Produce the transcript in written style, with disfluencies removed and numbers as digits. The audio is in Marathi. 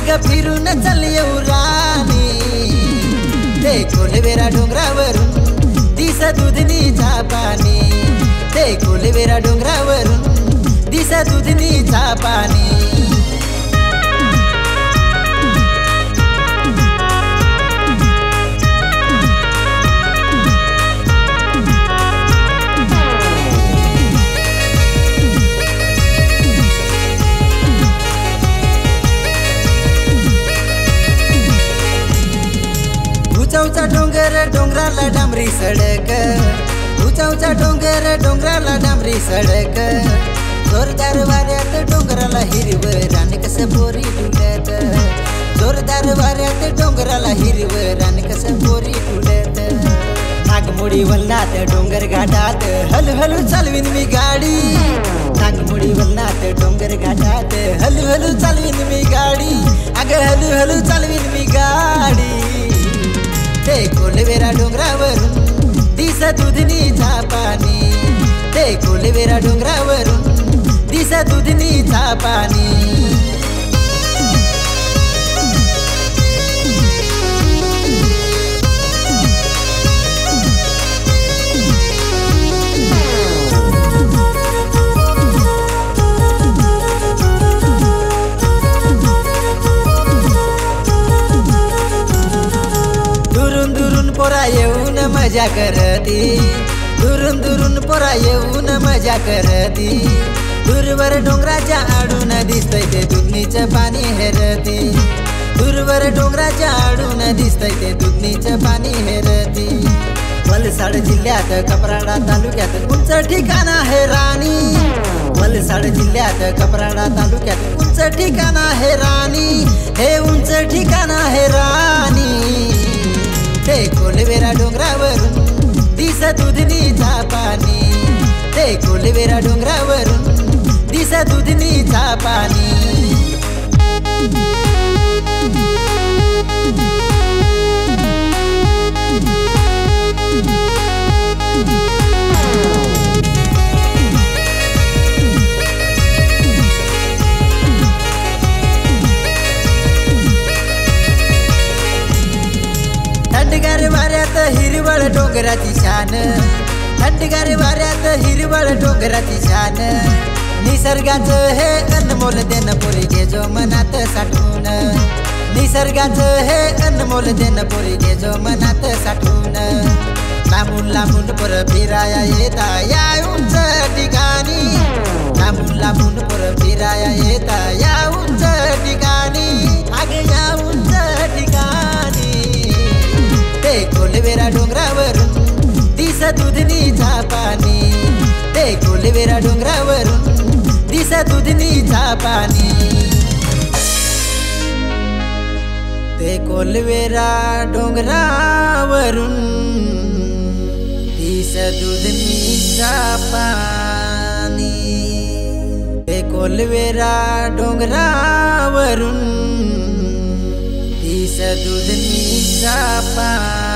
अग फिरून चल येऊ राणी ते कोलवेरा डोंगरावरून दिस दुधनीचा पाणी ते कोलवेरा डोंगरावरून दिस दुधनीचा पाणी उंचा डोंगर डोंगराला डांबरी सडक उंचा डोंगर डोंगराला डांबरी सडक जोरदार वाऱ्यात डोंगराला हिरवं रान कसं बोरी डुलत जोरदार वाऱ्यात डोंगराला हिरवं रान कसं बोरी डुलत नागमोडी वलनात डोंगर घाटात हलू चालवीन मी गाडी नागमोडी वलनात डोंगर घाटात हलू चालवीन मी गाडी अग हलू चालवीन मी गाडी ते कोलवेरा डोंगरावरून दिस दुधनीचा पाणी ते कोलवेरा डोंगरावरून दिस दुधनीचा पाणी पोरा येऊन मजा करती दुरून पोरा येऊन मजा करती दूरवर डोंगराच्या आडून दिसतंय ते दुधनीचं पाणी हेरती दूरवर डोंगराच्या आडून दिसतंय ते दुधनीचं पाणी हेरती वलसाड जिल्ह्यात कपराडा तालुक्यात उंच ठिकाण आहे राणी वलसाड जिल्ह्यात कपराडा तालुक्यात उंच ठिकाण आहे राणी हे उंच ठिकाण आहे राणी ते कोलवेरा डोंगरावरून दिस दुधनीचा पाणी ते कोलवेरा डोंगरावरून दिस दुधनीचा पाणी थंडगार वाऱ्यात हिरवळ डोंगराची शान थंडगार वाऱ्यात हिरवळ डोंगराची शान निसर्गाचं हे अनमोल देणं पोरी घे जो मनात साठवून निसर्गाचं हे अनमोल देणं पोरी घे जो मनात साठवून लांबून पोर फिराया येता या उंच ठिकाणी लांबून पोर फिराया येता या उंच ठिकाणी अग या उंच ठिकाणी ते कोलवेरा डोंगरावरून दिस दुधनीचा पाणी ते कोलवेरा डोंगरावरून दिस दुधनीचा पाणी ते कोलवेरा डोंगरावरून दिस दुधनीचा पाणी ते कोलवेरा डोंगरावरून दिस दुधनीचा पाणी